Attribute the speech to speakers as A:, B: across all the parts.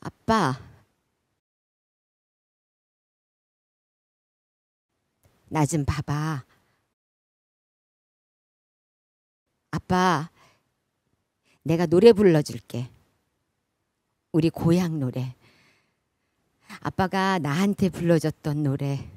A: 아빠, 나 좀 봐봐. 아빠, 내가 노래 불러줄게. 우리 고향 노래. 아빠가 나한테 불러줬던 노래.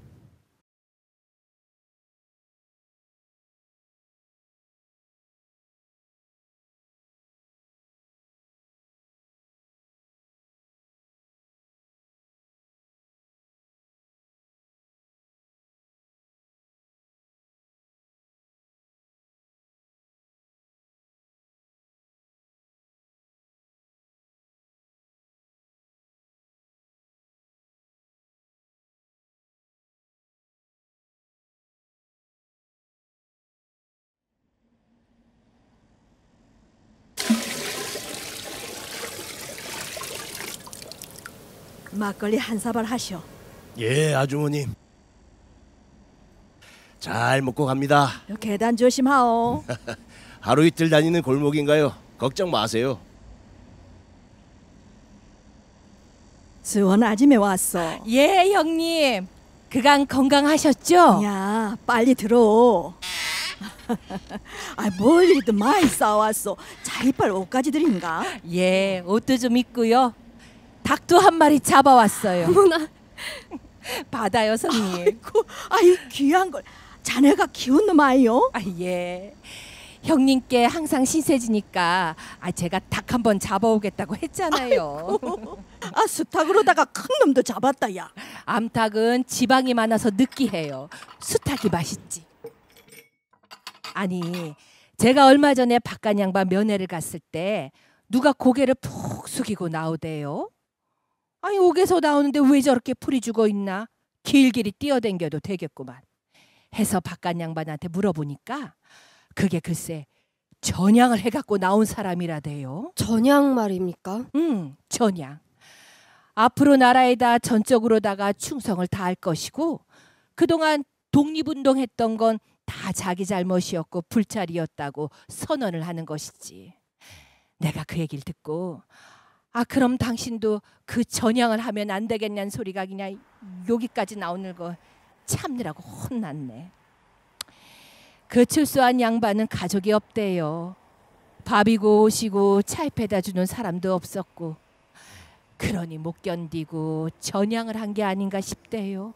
B: 막걸리 한 사발 하시오.
C: 예, 아주머님. 잘 먹고 갑니다.
B: 계단 조심하오.
C: 하루 이틀 다니는 골목인가요? 걱정 마세요.
B: 수원 아침에 왔어.
D: 예, 형님. 그간 건강하셨죠?
B: 야, 빨리 들어. 뭘 이리도 많이 싸왔어. 자이빨 옷까지 드린가?
D: 예, 옷도 좀 입고요. 닭도 한 마리 잡아왔어요.
E: 어머나.
D: 받아요, 손님.
B: 아이고, 귀한 걸. 자네가 키운 놈 아이요?
D: 예. 형님께 항상 신세지니까 제가 닭 한번 잡아오겠다고 했잖아요.
B: 수탉으로다가 큰 놈도 잡았다, 야.
D: 암탉은 지방이 많아서 느끼해요. 수탉이 맛있지. 아니, 제가 얼마 전에 박간 양반 면회를 갔을 때 누가 고개를 푹 숙이고 나오대요. 아니, 옥에서 나오는데 왜 저렇게 풀이 죽어 있나? 길길이 뛰어댕겨도 되겠구만. 해서 박간 양반한테 물어보니까 그게 글쎄 전향을 해갖고 나온 사람이라대요.
E: 전향 말입니까?
D: 전향. 앞으로 나라에다 전적으로다가 충성을 다할 것이고 그동안 독립운동했던 건 다 자기 잘못이었고 불찰이었다고 선언을 하는 것이지. 내가 그 얘기를 듣고 그럼 당신도 그 전향을 하면 안 되겠냐는 소리가 그냥 여기까지 나오는 거 참느라고 혼났네. 그 출소한 양반은 가족이 없대요. 밥이고 옷이고 차입해다 주는 사람도 없었고 그러니 못 견디고 전향을 한 게 아닌가 싶대요.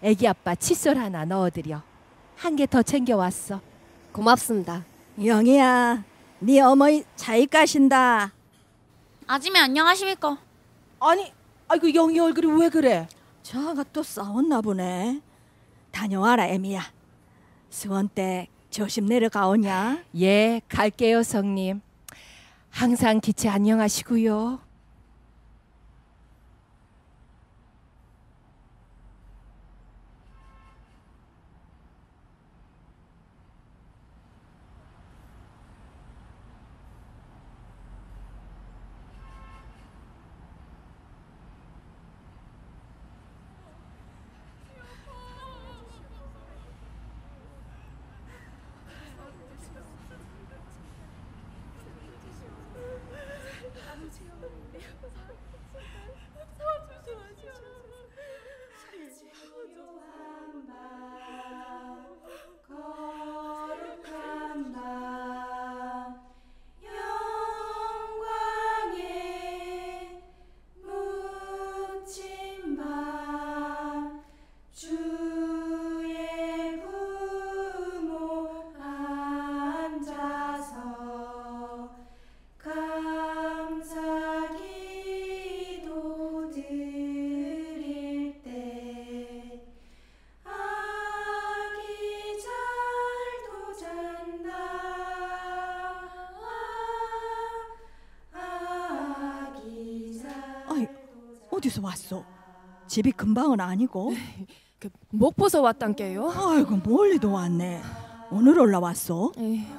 D: 애기 아빠 칫솔 하나 넣어드려. 한 개 더 챙겨왔어.
E: 고맙습니다.
B: 영희야, 네 어머니 자이 가신다.
F: 아줌마 안녕하십니까?
D: 아니, 아이고 영희 얼굴이 왜 그래?
B: 저가 또 싸웠나 보네. 다녀와라, 애미야. 수원댁 조심 내려가오냐?
D: 예, 갈게요, 성님. 항상 기체 안녕하시고요.
B: 어디서 왔어? 집이 금방은 아니고.
E: 목포서 왔단께요?
B: 아이고, 멀리도 왔네. 오늘 올라왔어?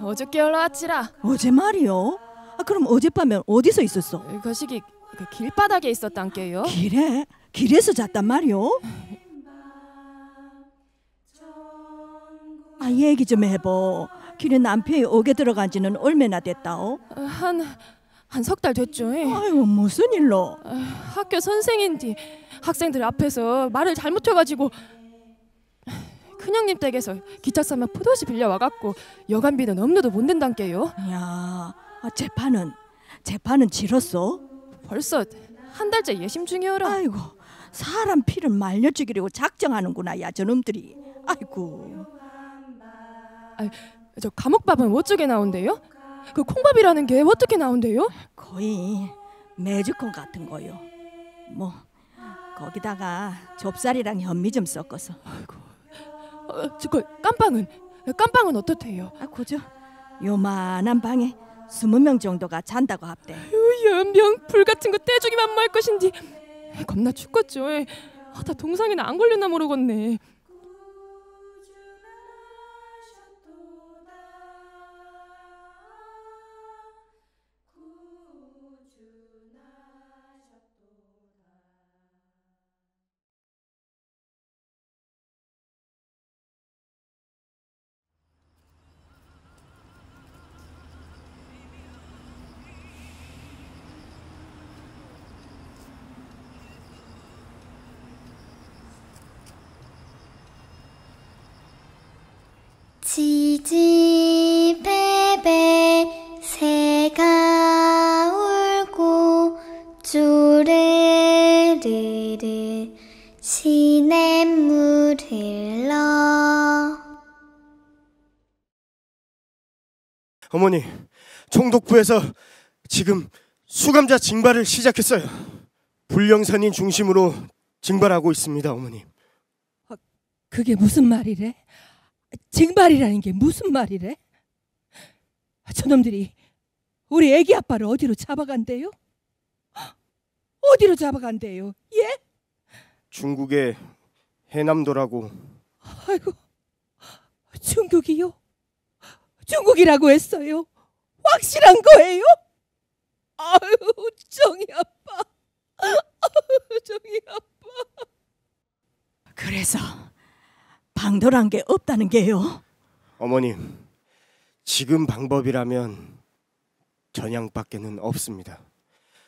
E: 어저께 올라왔지라.
B: 어제 말이요? 그럼 어젯밤에 어디서 있었어?
E: 거시기 길바닥에 있었단께요?
B: 길에? 길에서 잤단 말이요? 얘기 좀 해보. 길에 남편이 옥에 들어간 지는 얼마나 됐다오?
E: 한 석 달 됐죠.
B: 아이고 무슨 일로?
E: 학교 선생인데 학생들 앞에서 말을 잘못해가지고 큰형님 댁에서 기차 싸면 포도시 빌려와갖고 여간비는 업로도 못 낸단께요.
B: 야, 재판은 치렀어?
E: 벌써 한 달째 예심 중이어라.
B: 아이고 사람 피를 말려 죽이려고 작정하는구나 야 저놈들이. 아이고.
E: 저 감옥밥은 어쩌게 나온대요? 그 콩밥이라는 게 어떻게 나온대요?
B: 거의 메주콩 같은 거요. 뭐 거기다가 좁쌀이랑 현미 좀 섞어서.
E: 저 깜빵은 어떻대요?
B: 그죠? 요만한 방에 20명 정도가 잔다고 합대.
E: 연병 불 같은 거 떼주기만 말 것인지 겁나 죽겠죠. 다 동상이나 안 걸렸나 모르겠네.
G: 지지배배 새가 울고 쪼르르르 시냇물 흘러.
C: 어머니, 총독부에서 지금 수감자 징발을 시작했어요. 불령선인 중심으로 징발하고 있습니다, 어머니.
D: 그게 무슨 말이래? 징발이라는 게 무슨 말이래? 저놈들이 우리 애기 아빠를 어디로 잡아간대요? 어디로 잡아간대요? 예?
C: 중국의 해남도라고.
D: 아이고, 중국이요? 중국이라고 했어요. 확실한 거예요? 아유, 정이 아파. 아유, 정이 아파.
B: 그래서 방도란 게 없다는 게요.
C: 어머님, 지금 방법이라면 전향밖에는 없습니다.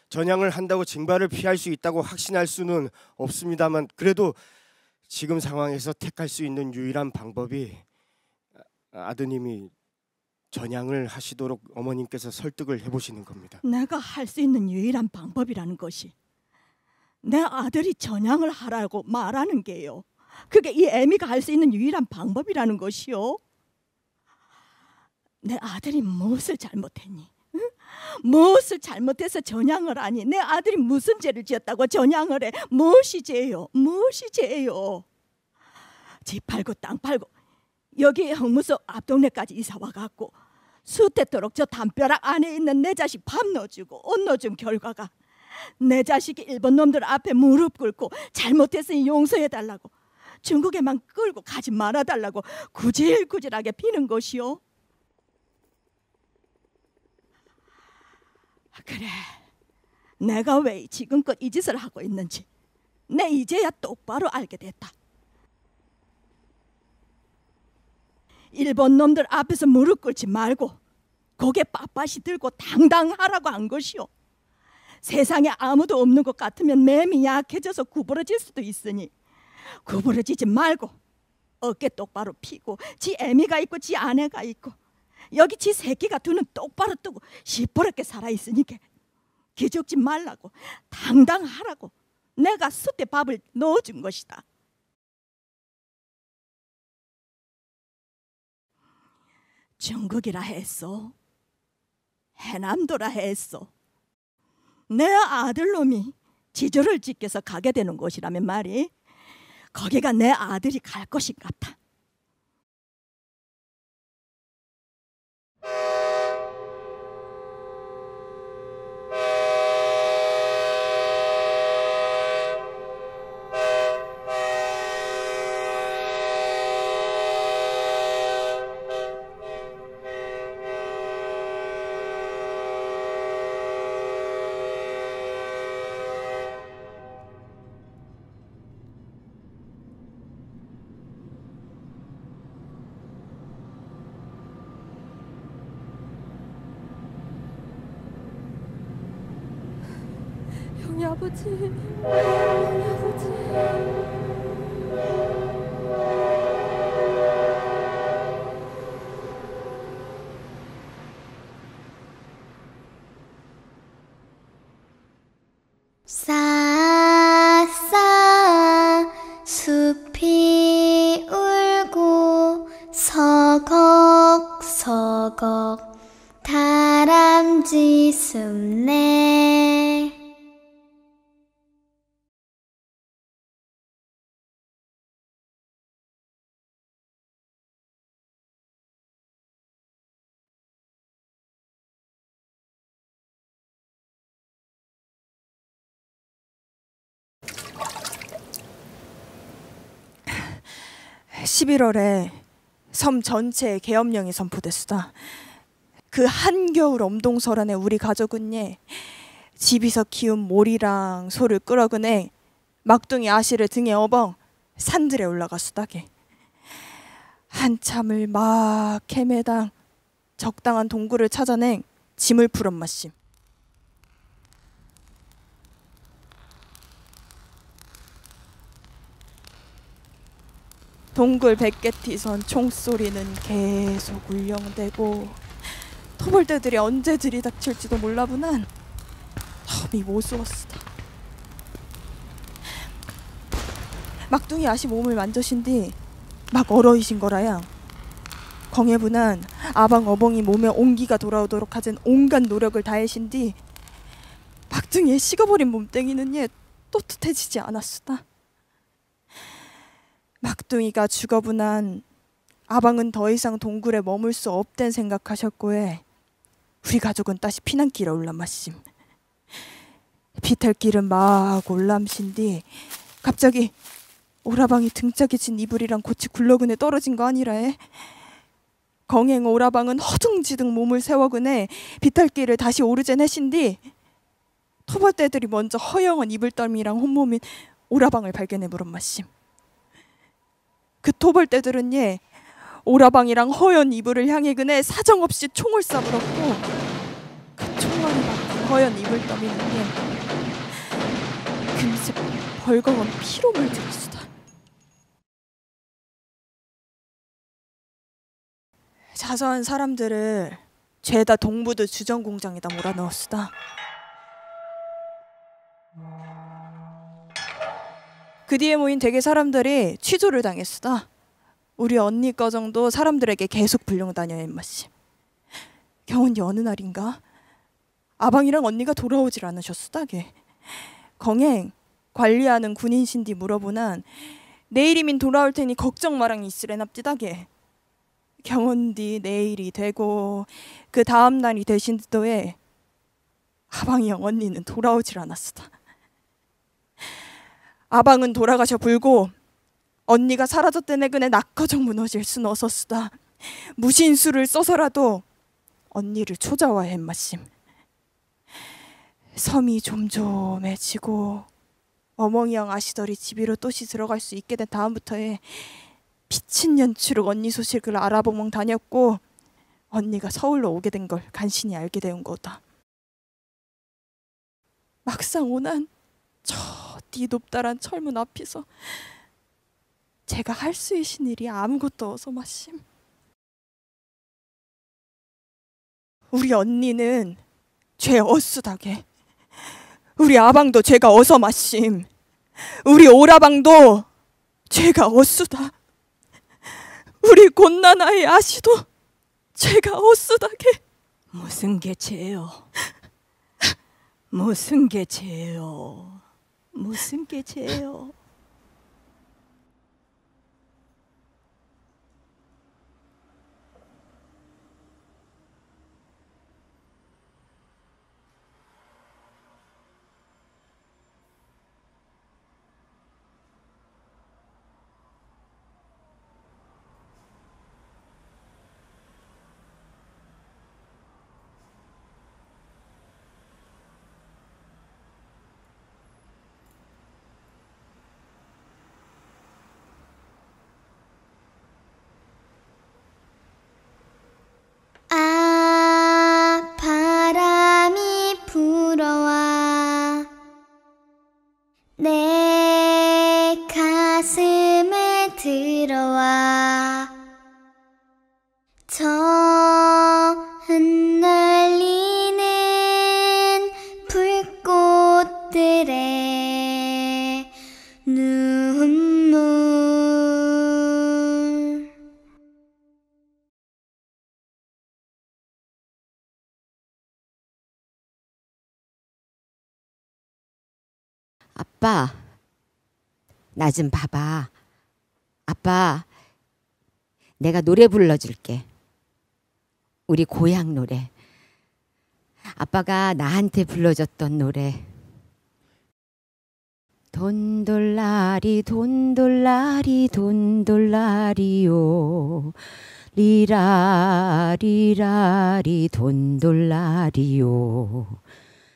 C: 전향을 한다고 징발을 피할 수 있다고 확신할 수는 없습니다만, 그래도 지금 상황에서 택할 수 있는 유일한 방법이 아드님이 전향을 하시도록 어머님께서 설득을 해보시는 겁니다.
B: 내가 할 수 있는 유일한 방법이라는 것이 내 아들이 전향을 하라고 말하는 게요. 그게 이 애미가 할 수 있는 유일한 방법이라는 것이요. 내 아들이 무엇을 잘못했니? 응? 무엇을 잘못해서 전향을 하니? 내 아들이 무슨 죄를 지었다고 전향을 해? 무엇이 죄요? 무엇이 죄요? 집 팔고 땅 팔고 여기 형무소 앞동네까지 이사 와갖고 수태토록 저 담벼락 안에 있는 내 자식 밥 넣어주고 옷 넣어준 결과가 내 자식이 일본 놈들 앞에 무릎 꿇고 잘못했으니 용서해달라고 중국에만 끌고 가지 말아달라고 구질구질하게 비는 것이요. 그래, 내가 왜 지금껏 이 짓을 하고 있는지 내 이제야 똑바로 알게 됐다. 일본 놈들 앞에서 무릎 꿇지 말고 고개 빳빳이 들고 당당하라고 한 것이요. 세상에 아무도 없는 것 같으면 맴이 약해져서 구부러질 수도 있으니 구부러지지 말고 어깨 똑바로 펴고 지 애미가 있고 지 아내가 있고 여기 지 새끼가 두 눈 똑바로 뜨고 시퍼렇게 살아있으니까 기죽지 말라고 당당하라고 내가 숯에 밥을 넣어준 것이다. 중국이라 했어, 해남도라 했어, 내 아들놈이 지조를 지켜서 가게 되는 곳이라면 말이 거기가 내 아들이 갈 곳인 같아.
E: 아버지, 아버지.
G: 싸싸 숲이 울고 서걱서걱 다람쥐 숨네.
B: (11월에) 섬 전체에 계엄령이 선포됐수다. 그 한겨울 엄동설안에 우리 가족은 집에서 키운 모리랑 소를 끌어그네 막둥이 아씨를 등에 업어 산들에 올라갔수다게. 한참을 막 헤매당 적당한 동굴을 찾아내 짐을 풀었 마심. 동굴 백개티선 총소리는 계속 울렁대고 토벌대들이 언제 들이닥칠지도 몰라보난 험이 모수었으다. 막둥이 아씨 몸을 만져신 뒤 막 얼어이신 거라양. 광해분한 아방 어벙이 몸에 온기가 돌아오도록 하진 온갖 노력을 다해신 뒤 막둥이의 식어버린 몸뚱이는 또뜻해지지 않았수다. 막둥이가 죽어분한 아방은 더 이상 동굴에 머물 수 없댄 생각하셨고에 우리 가족은 다시 피난길에 올라마심. 비탈길은 막 올람신 뒤 갑자기 오라방이 등짝에 진 이불이랑 고치 굴러그네 떨어진 거 아니라에. 경행 오라방은 허둥지둥 몸을 세워그네 비탈길을 다시 오르젠 해신 뒤 토벌대들이 먼저 허영한 이불더미랑 혼몸인 오라방을 발견해 물었마심. 그 토벌대들은 오라방이랑 허연 이불을 향해 그네 사정없이 총을 쏴물었고 그 총알이 막힌 허연 이불더미는 금세 벌거벗 피로 물들었수다. 자서한 사람들을 죄다 동부드 주정공장에다 몰아넣었수다. 그 뒤에 모인 대개 사람들이 취조를 당했수다. 우리 언니 거정도 사람들에게 계속 불려다녀야 했마씨. 경은 어느 날인가 아방이랑 언니가 돌아오질 않으셨수다게. 경행 관리하는 군인신디 물어보난 내일이민 돌아올 테니 걱정 마랑 있으래납디다게. 경원디 내일이 되고 그 다음 날이 되신 듯도에 아방이랑 언니는 돌아오질 않았수다. 아방은 돌아가셔 불고 언니가 사라졌대네 그네 낙커정 무너질 순 없었수다. 무신수를 써서라도 언니를 초자화해 했마심. 섬이 좀좀해지고 어멍이랑 아시더리 집으로 또시 들어갈 수 있게 된 다음부터에 미친 연추로 언니 소식을 알아보멍 다녔고 언니가 서울로 오게 된 걸 간신히 알게 되온 거다. 막상 오난 저 뒤 높다란 철문 앞에서 제가 할 수 있는 일이 아무것도 없어 마심. 우리 언니는 죄 어수다게. 우리 아방도 죄가 어서 마심. 우리 오라방도 죄가 어수다. 우리 곤나나의 아씨도 죄가 어수다게.
H: 무슨 게 죄요? 무슨 게 죄요? 무슨 게 죄요?
A: 아빠, 나 좀 봐봐. 아빠, 내가 노래 불러줄게. 우리 고향 노래. 아빠가 나한테 불러줬던 노래. 돈돌라리 돈돌라리 돈돌라리요, 리라리라리 돈돌라리요,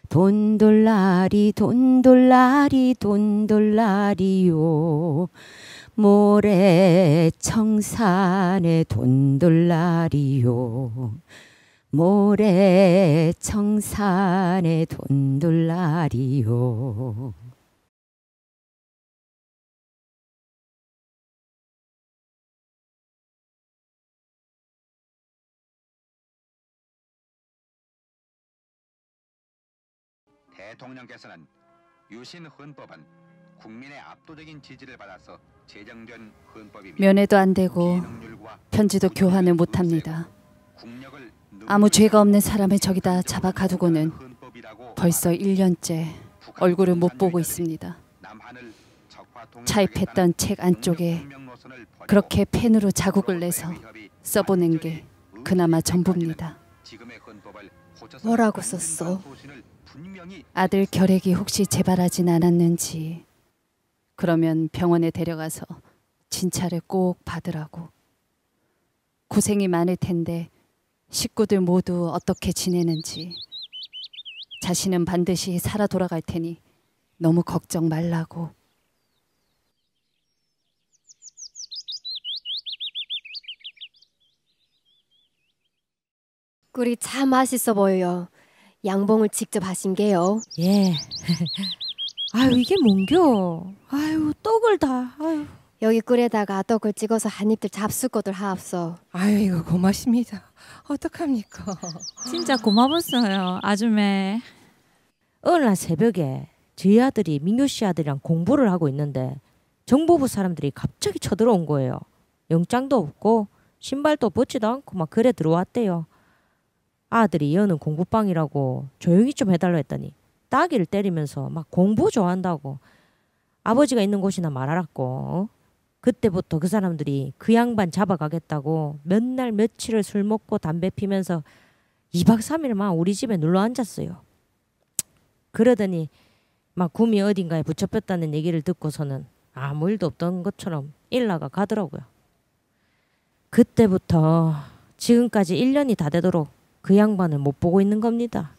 A: 돈돌라리 돈돌라리 돈돌라리요, 모래청산의 돈돌라리요, 모래청산의 돈돌라리요.
I: 대통령께서는 유신 헌법은 국민의 압도적인 지지를 받아서 제정된 헌법입니다.
J: 면회도 안 되고 편지도 교환을 못합니다. 아무 죄가 없는 사람을 저기다 잡아 가두고는 벌써 1년째 얼굴을 못 보고 있습니다. 차입했던 책 안쪽에 그렇게 펜으로 자국을 내서 써보낸 게 그나마 전부입니다.
K: 뭐라고 썼어?
J: 아들 결핵이 혹시 재발하진 않았는지, 그러면 병원에 데려가서 진찰을 꼭 받으라고. 고생이 많을 텐데 식구들 모두 어떻게 지내는지, 자신은 반드시 살아 돌아갈 테니 너무 걱정 말라고.
K: 꿀이 참 맛있어 보여요. 양봉을 직접 하신 게요.
L: 예. 아유, 이게 뭔겨. 아유, 떡을 다. 아유.
K: 여기 꿀에다가 떡을 찍어서 한 입들 잡수고들 하옵소.
D: 아유, 이거 고맙습니다. 어떡합니까?
M: 진짜 고마웠어요, 아줌매.
L: 어느 날 새벽에 저희 아들이 민규 씨 아들이랑 공부를 하고 있는데 정보부 사람들이 갑자기 쳐들어온 거예요. 영장도 없고 신발도 벗지도 않고 막 그래 들어왔대요. 아들이 여는 공부방이라고 조용히 좀 해달라 했더니 따귀를 때리면서 막 공부 좋아한다고 아버지가 있는 곳이나 말하라고. 그때부터 그 사람들이 그 양반 잡아가겠다고 몇 날 며칠을 술 먹고 담배 피면서 2박 3일 막 우리 집에 눌러 앉았어요. 그러더니 막 구미 어딘가에 붙잡혔다는 얘기를 듣고서는 아무 일도 없던 것처럼 일나가 가더라고요. 그때부터 지금까지 1년이 다 되도록 그 양반을 못 보고 있는 겁니다.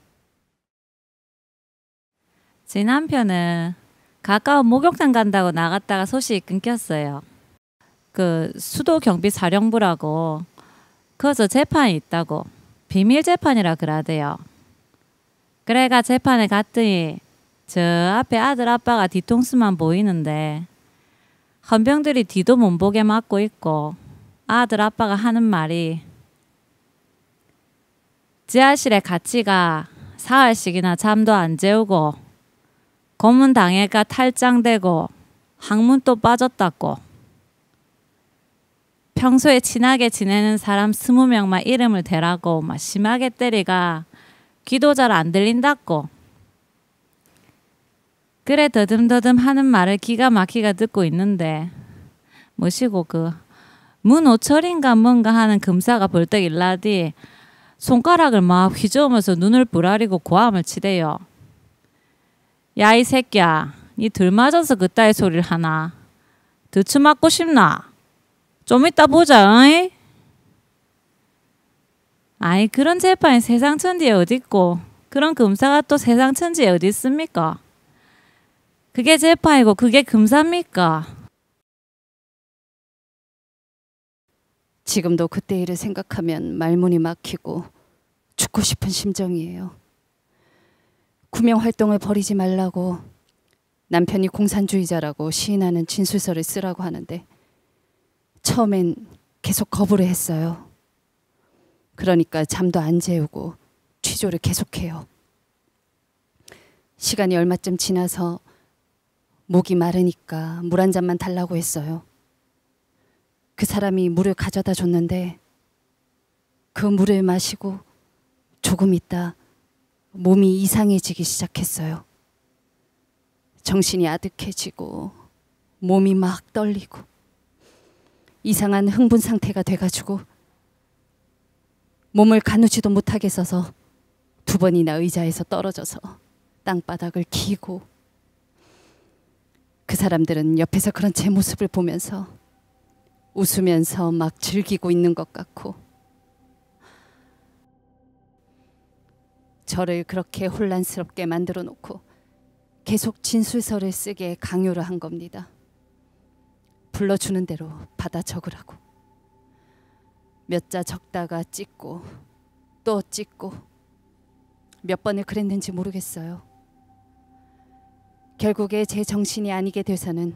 M: 제 남편은 가까운 목욕탕 간다고 나갔다가 소식이 끊겼어요. 그 수도경비사령부라고 거기서 재판이 있다고 비밀 재판이라 그러대요. 그래가 재판에 갔더니 저 앞에 아들 아빠가 뒤통수만 보이는데 헌병들이 뒤도 못 보게 막고 있고 아들 아빠가 하는 말이 지하실에 같이 가 사흘씩이나 잠도 안 재우고 고문 당해가 탈장되고 항문 또 빠졌다고. 평소에 친하게 지내는 사람 20명만 이름을 대라고 막 심하게 때리가 귀도 잘 안 들린다고. 그래 더듬더듬 하는 말을 기가 막히게 듣고 있는데 뭐시고 그 문오철인가 뭔가 하는 검사가 벌떡 일라디 손가락을 막 휘저으면서 눈을 부라리고 고함을 치대요. 야 이 새끼야, 니 들 맞아서 그따위 소리를 하나? 드추 맞고 싶나? 좀 이따 보자. 어이? 아이 그런 재판이 세상 천지에 어딨고 그런 검사가 또 세상 천지에 어디 있습니까? 그게 재판이고 그게 검사입니까?
J: 지금도 그때 일을 생각하면 말문이 막히고 죽고 싶은 심정이에요. 구명활동을 벌이지 말라고 남편이 공산주의자라고 시인하는 진술서를 쓰라고 하는데 처음엔 계속 거부를 했어요. 그러니까 잠도 안 재우고 취조를 계속해요. 시간이 얼마쯤 지나서 목이 마르니까 물 한 잔만 달라고 했어요. 그 사람이 물을 가져다 줬는데 그 물을 마시고 조금 있다 몸이 이상해지기 시작했어요. 정신이 아득해지고 몸이 막 떨리고 이상한 흥분 상태가 돼가지고 몸을 가누지도 못하겠어서 2번이나 의자에서 떨어져서 땅바닥을 기고, 그 사람들은 옆에서 그런 제 모습을 보면서 웃으면서 막 즐기고 있는 것 같고, 저를 그렇게 혼란스럽게 만들어 놓고 계속 진술서를 쓰게 강요를 한 겁니다. 불러주는 대로 받아 적으라고. 몇 자 적다가 찍고 또 찍고 몇 번을 그랬는지 모르겠어요. 결국에 제 정신이 아니게 돼서는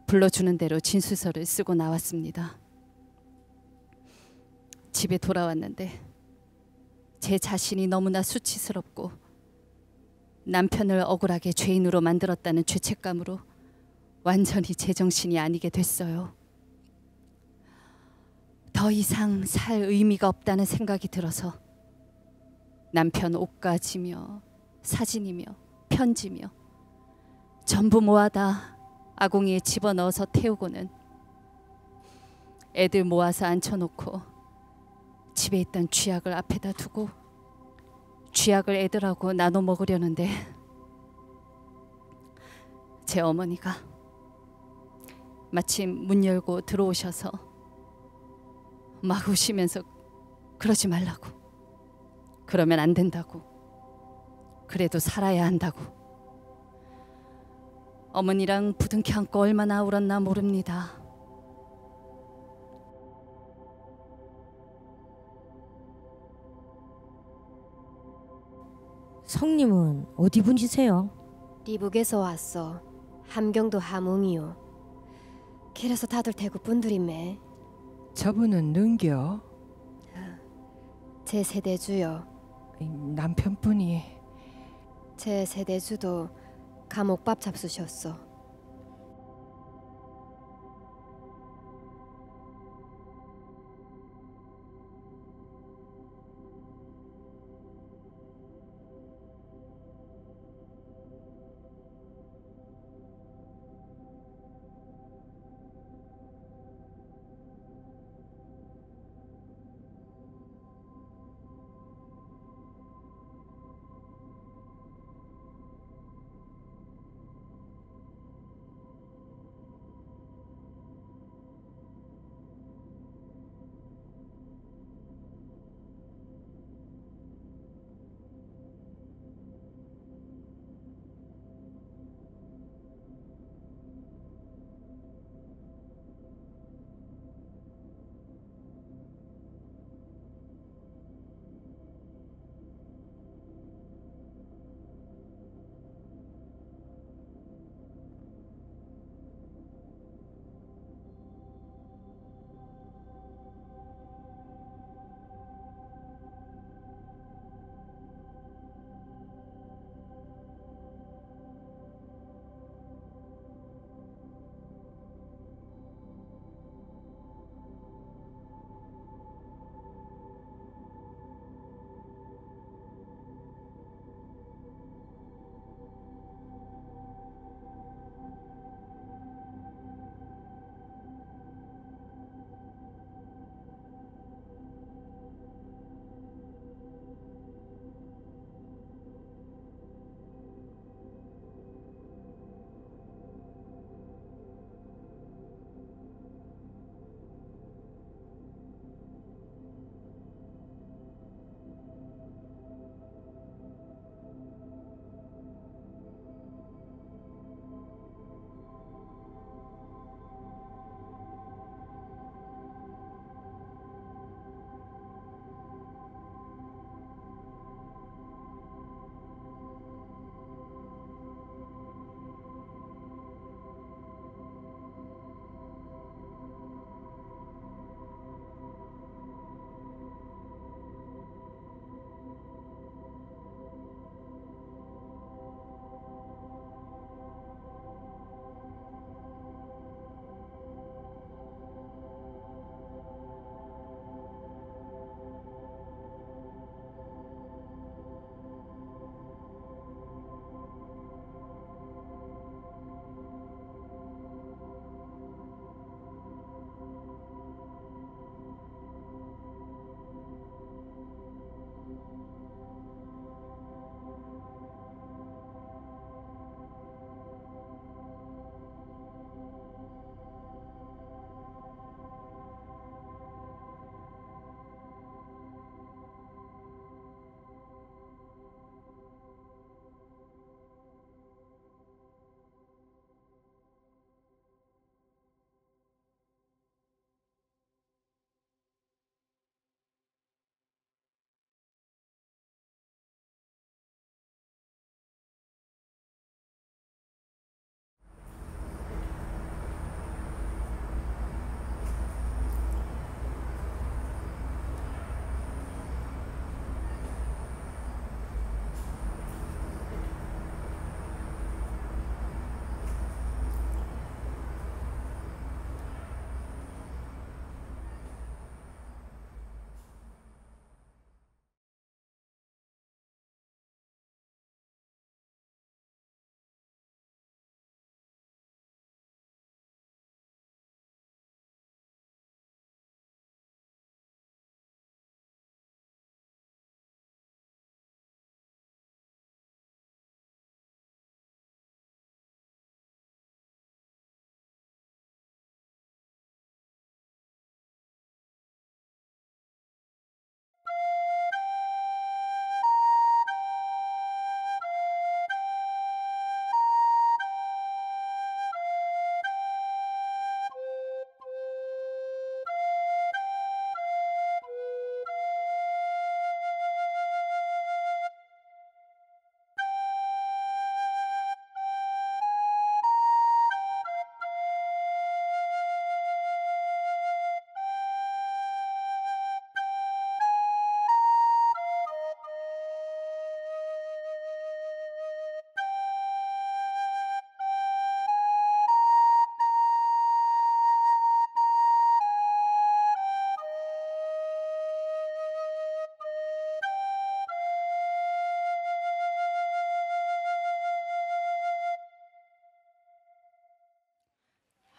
J: 불러주는 대로 진술서를 쓰고 나왔습니다. 집에 돌아왔는데 제 자신이 너무나 수치스럽고 남편을 억울하게 죄인으로 만들었다는 죄책감으로 완전히 제정신이 아니게 됐어요. 더 이상 살 의미가 없다는 생각이 들어서 남편 옷가지며 사진이며 편지며 전부 모아다 아궁이에 집어넣어서 태우고는 애들 모아서 앉혀놓고 집에 있던 쥐약을 앞에다 두고 쥐약을 애들하고 나눠 먹으려는데 제 어머니가 마침 문 열고 들어오셔서 막 우시면서 그러지 말라고, 그러면 안 된다고, 그래도 살아야 한다고. 어머니랑 부둥켜 안고 얼마나 울었나 모릅니다.
L: 성님은 어디 분이세요?
K: 리북에서 왔어. 함경도 함흥이요. 그래서 다들 대구 분들이매.
D: 저분은 능겨?
K: 제 세대주요.
D: 남편분이.
K: 제 세대주도 감옥밥 잡수셨어.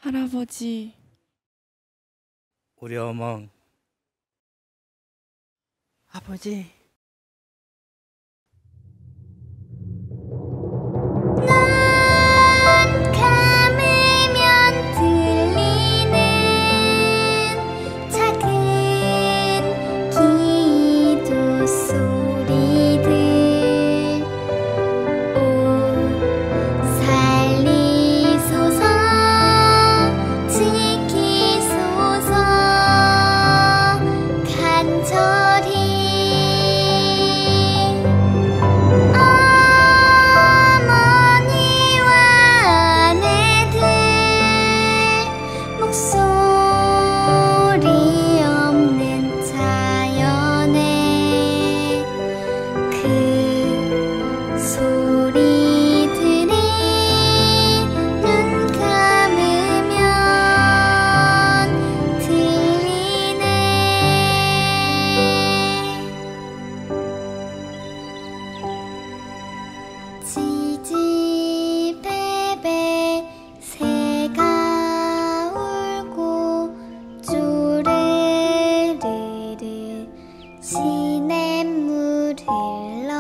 E: 할아버지.
N: 우리 어멍.
B: 아버지.
G: 감으면 들리는 작은 기도 소리들 오 살리소서 지키소서 간절히 어머니와 아내들 목소리 없는 자연의 그 소리들이 눈 감으면 들리네. 지지배배 새가 울고 쪼르르르 시냇물 흘러